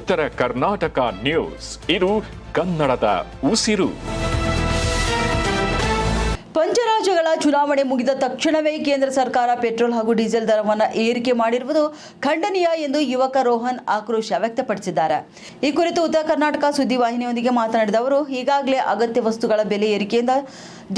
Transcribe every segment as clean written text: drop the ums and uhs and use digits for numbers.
ಉತ್ತರ ಕರ್ನಾಟಕ ನ್ಯೂಸ್, ಇದು ಕನ್ನಡದ ಉಸಿರು. ಪಂಚರಾಜ್ಯಗಳ ಚುನಾವಣೆ ಮುಗಿದ ತಕ್ಷಣವೇ ಕೇಂದ್ರ ಸರ್ಕಾರ ಪೆಟ್ರೋಲ್ ಹಾಗೂ ಡೀಸೆಲ್ ದರವನ್ನು ಏರಿಕೆ ಮಾಡಿರುವುದು ಖಂಡನೀಯ ಎಂದು ಯುವಕ ರೋಹನ್ ಆಕ್ರೋಶ ವ್ಯಕ್ತಪಡಿಸಿದ್ದಾರೆ. ಈ ಕುರಿತು ಉತ್ತರ ಕರ್ನಾಟಕ ಸುದ್ದಿವಾಹಿನಿಯೊಂದಿಗೆ ಮಾತನಾಡಿದ ಅವರು, ಈಗಾಗಲೇ ಅಗತ್ಯ ವಸ್ತುಗಳ ಬೆಲೆ ಏರಿಕೆಯಿಂದ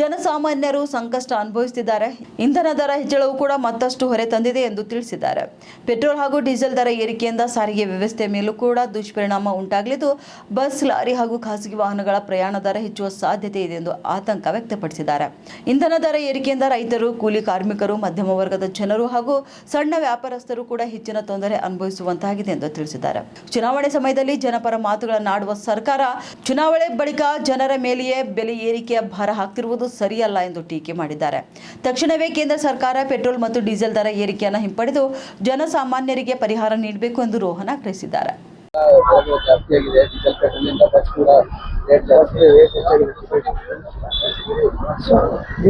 ಜನಸಾಮಾನ್ಯರು ಸಂಕಷ್ಟ ಅನುಭವಿಸುತ್ತಿದ್ದಾರೆ. ಇಂಧನ ದರ ಹೆಚ್ಚಳವು ಕೂಡ ಮತ್ತಷ್ಟು ಹೊರೆ ತಂದಿದೆ ಎಂದು ತಿಳಿಸಿದ್ದಾರೆ. ಪೆಟ್ರೋಲ್ ಹಾಗೂ ಡೀಸೆಲ್ ದರ ಏರಿಕೆಯಿಂದ ಸಾರಿಗೆ ವ್ಯವಸ್ಥೆ ಮೇಲೂ ಕೂಡ ದುಷ್ಪರಿಣಾಮ ಉಂಟಾಗಲಿದ್ದು, ಬಸ್, ಲಾರಿ ಹಾಗೂ ಖಾಸಗಿ ವಾಹನಗಳ ಪ್ರಯಾಣ ದರ ಹೆಚ್ಚುವ ಸಾಧ್ಯತೆ ಇದೆ ಎಂದು ಆತಂಕ ವ್ಯಕ್ತಪಡಿಸಿದ್ದಾರೆ. ಇಂಧನ ದರ ಏರಿಕೆಯಿಂದ ರೈತರು, ಕೂಲಿ ಕಾರ್ಮಿಕರು, ಮಧ್ಯಮ ವರ್ಗದ ಜನರು ಹಾಗೂ ಸಣ್ಣ ವ್ಯಾಪಾರಸ್ಥರು ಕೂಡ ಹೆಚ್ಚಿನ ತೊಂದರೆ ಅನುಭವಿಸುವಂತಾಗಿದೆ ಎಂದು ತಿಳಿಸಿದ್ದಾರೆ. ಚುನಾವಣೆ ಸಮಯದಲ್ಲಿ ಜನಪರ ಮಾತುಗಳನ್ನಾಡುವ ಸರ್ಕಾರ ಚುನಾವಣೆ ಬಳಿಕ ಜನರ ಮೇಲೆಯೇ ಬೆಲೆ ಏರಿಕೆಯ ಭಾರ ಹಾಕ್ತಿರುವುದು ಸರಿಯಲ್ಲ ಎಂದು ಟೀಕೆ ಮಾಡಿದ್ದಾರೆ. ತಕ್ಷಣವೇ ಕೇಂದ್ರ ಸರ್ಕಾರ ಪೆಟ್ರೋಲ್ ಮತ್ತು ಡೀಸೆಲ್ ದರ ಏರಿಕೆಯನ್ನು ಹಿಂಪಡೆದು ಜನಸಾಮಾನ್ಯರಿಗೆ ಪರಿಹಾರ ನೀಡಬೇಕು ಎಂದು ರೋಹನ್ ಆಗ್ರಹಿಸಿದ್ದಾರೆ.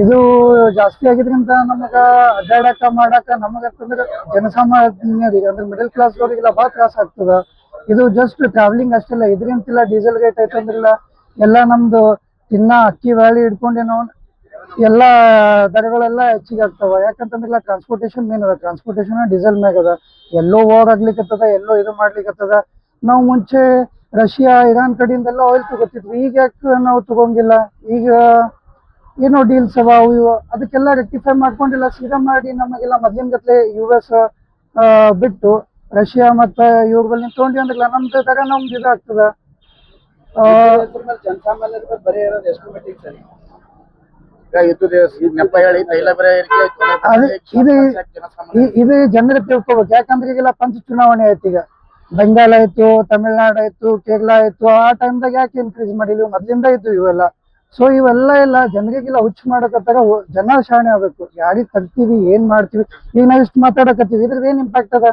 ಇದು ಜಾಸ್ತಿ ಆಗಿದ್ರಿಂದ ನಮಗ ಅಡ್ಡಾಡಕ ಮಾಡಾಕ ನಮಗಂತಂದ್ರೆ ಜನಸಾಮಾನ್ಯರಿಗೆ ಅಂದ್ರೆ ಮಿಡಲ್ ಕ್ಲಾಸ್ ಅವರಿಗೆಲ್ಲ ಬಹಳ ತ್ರಾಸ ಆಗ್ತದ. ಇದು ಜಸ್ಟ್ ಟ್ರಾವೆಲಿಂಗ್ ಅಷ್ಟೆಲ್ಲ, ಇದರಿಂತಿಲ್ಲ ಡೀಸೆಲ್ ರೇಟ್ ಆಯ್ತಂದ್ರಿಲ್ಲ ಎಲ್ಲ ನಮ್ದು ತಿನ್ನ ಅಕ್ಕಿ ಬ್ಯಾಳಿ ಹಿಡ್ಕೊಂಡೇನೋ ಎಲ್ಲ ದರಗಳೆಲ್ಲ ಹೆಚ್ಚಿಗೆ ಆಗ್ತಾವ. ಯಾಕಂತಂದ್ರಿಲ್ಲ ಟ್ರಾನ್ಸ್ಪೋರ್ಟೇಷನ್ ಮೇನ್ ಅದ, ಟ್ರಾನ್ಸ್ಪೋರ್ಟೇಷನ್ ಡೀಸೆಲ್ ಮ್ಯಾಗ ಅದ. ಎಲ್ಲೋ ವಾರ್ ಆಗ್ಲಿಕ್ಕತ್ತದ, ಎಲ್ಲೋ ಇದು ಮಾಡ್ಲಿಕ್ಕತ್ತದ. ನಾವು ಮುಂಚೆ ರಷ್ಯಾ, ಇರಾನ್ ಕಡೆಯಿಂದೆಲ್ಲ ಆಯಿಲ್ ತಗೋತಿದ್ವಿ, ಈಗ ಯಾಕೆ ನಾವು ತಗೊಂಗಿಲ್ಲ? ಈಗ ಏನೋ ಡೀಲ್ಸ್ ಅವ ಅವು ಇವು, ಅದಕ್ಕೆಲ್ಲ ರೆಕ್ಟಿಫೈ ಮಾಡ್ಕೊಂಡಿಲ್ಲ, ಸೀದಾ ಮಾಡಿ ನಮಗೆಲ್ಲ ಮೊದ್ಲಿನ ಗತ್ಲೆ US ಬಿಟ್ಟು ರಷ್ಯಾ ಮತ್ತು ಇವ್ರುಗಳನ್ನ ತೊಗೊಂಡ್ವಿ ಅಂದ್ರಲ್ಲ ನಮ್ದು ದರ ನಮ್ದು ಇದಾಗ್ತದ. ಜನಸಾಮಾನ್ಯರಿಗೆ ಬರೀ ಇರೋದು ಎಷ್ಟು ಮಟ್ಟಿಗೆ ಸರಿ? ಇದು ಜನರು ತಿಳ್ಕೊಬೇಕು. ಯಾಕಂದ್ರೆ ಈಗೆಲ್ಲ ಪಂಚ ಚುನಾವಣೆ ಆಯ್ತು. ಈಗ ಬೆಂಗಾಲ್ ಆಯ್ತು, ತಮಿಳ್ನಾಡು ಆಯ್ತು, ಕೇರಳ ಆಯ್ತು. ಆ ಟೈಮ್ದಾಗ ಯಾಕೆ ಇನ್ಕ್ರೀಸ್ ಮಾಡಿಲ್ಲ? ಮೊದ್ಲಿಂದ ಇದ್ದು ಇವೆಲ್ಲ. ಸೊ ಇವೆಲ್ಲ ಎಲ್ಲ ಜನರಿಗೆಲ್ಲ ಹುಚ್ಚು ಮಾಡಕತ್ತಾಗ ಜನ ಶಾಣೆ ಆಗ್ಬೇಕು. ಯಾರಿಗೆ ತಗ್ತೀವಿ, ಏನ್ ಮಾಡ್ತೀವಿ? ಈಗ ನಾವ್ ಇಷ್ಟು ಮಾತಾಡಕತ್ತೀವಿ, ಇದ್ರದ್ದು ಏನ್ ಇಂಪ್ಯಾಕ್ಟ್ ಅದ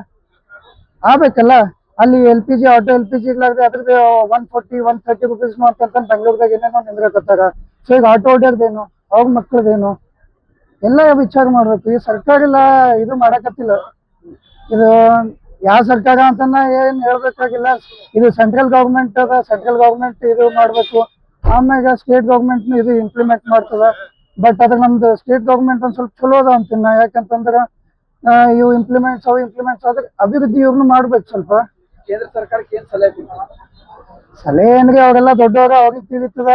ಆಗ್ಬೇಕಲ್ಲ. ಅಲ್ಲಿ LPG, ಆಟೋ LPG ಅದ್ರದ್ದು 140-130 ರೂಪೀಸ್ ಅಂತ ಬೆಂಗಳೂರ್ದಾಗ ಏನೇನೋ ನಿಂದ್ರಕತ್ತಾರ. ಸೊ ಈಗ ಆಟೋ ಹೊಡ್ಯಾರ್ದೇನು, ಅವ್ರ ಮಕ್ಕಳದೇನು ಎಲ್ಲ ವಿಚಾರ ಮಾಡ್ಬೇಕು. ಈ ಸರ್ಕಾರ ಎಲ್ಲ ಇದು ಮಾಡಕತ್ತಿಲ್ಲ. ಇದು ಯಾವ ಸರ್ಕಾರ ಅಂತನ ಏನ್ ಹೇಳ್ಬೇಕಾಗಿಲ್ಲ. ಇದು ಸೆಂಟ್ರಲ್ ಗೌರ್ಮೆಂಟ್ ಅದ, ಸೆಂಟ್ರಲ್ ಗೌರ್ಮೆಂಟ್ ಇದು ಮಾಡ್ಬೇಕು. ಆಮ್ಯಾಗ ಸ್ಟೇಟ್ ಗೌರ್ಮೆಂಟ್ ಇದು ಇಂಪ್ಲಿಮೆಂಟ್ ಮಾಡ್ತದ. ಬಟ್ ಅದ್ರ ನಮ್ದು ಸ್ಟೇಟ್ ಗೌರ್ಮೆಂಟ್ ಒಂದ್ ಸ್ವಲ್ಪ ಚಲೋ ಅದ ಅಂತೀನ. ಯಾಕಂತಂದ್ರ ಇವು ಇಂಪ್ಲಿಮೆಂಟ್ಸ್ ಆದ್ರೆ ಅಭಿವೃದ್ಧಿ ಇವ್ರನ್ನು ಮಾಡ್ಬೇಕು. ಸ್ವಲ್ಪ ಕೇಂದ್ರ ಸರ್ಕಾರಕ್ಕೆ ಏನ್ ಸಲಹೆ ಕೊಡ್ತಾರೆ? ಸಲಹೆ ಏನ್ರಿ, ಅವರೆಲ್ಲ ದೊಡ್ಡವ್ರ, ಅವ್ರಿಗೆ ತಿಳಿತದ.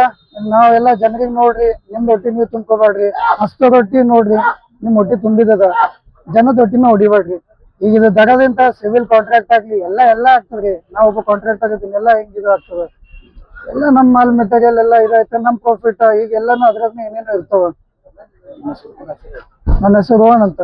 ನಾವೆಲ್ಲ ಜನರಿಗೆ ನೋಡ್ರಿ, ನಿಮ್ದು ಹೊಟ್ಟಿ ನೀವು ತುಂಬ್ಕೋಬೇಡ್ರಿ. ಹಸ್ತ ರೊಟ್ಟಿ ನೋಡ್ರಿ, ನಿಮ್ ಹೊಟ್ಟಿ ತುಂಬಿದದ, ಜನದ ಹೊಟ್ಟಿನ ಹೊಡಿಬೇಡ್ರಿ. ಈಗ ಇದು ದಡದಿಂದ ಸಿವಿಲ್ ಕಾಂಟ್ರಾಕ್ಟ್ ಆಗ್ಲಿ ಎಲ್ಲ ಆಗ್ತದ್ರಿ. ನಾವ್ ಒಬ್ಬ ಕಾಂಟ್ರಾಕ್ಟ್ ಆಗಿದ್ದೀನಿ, ಎಲ್ಲ ಹಿಂಗ್ ಇದು ಆಗ್ತದ. ಎಲ್ಲ ನಮ್ ಮಾಲ್ ಮೆಟೀರಿಯಲ್ ಎಲ್ಲ ಇದಾಯ್ತ, ನಮ್ ಪ್ರಾಫಿಟ್ ಈಗ ಎಲ್ಲಾನು ಅದ್ರಾಗ ಏನೇನೋ ಇರ್ತಾವ. ನನ್ನ ಹೆಸರು ರೋಹನ್ ಅಂತ.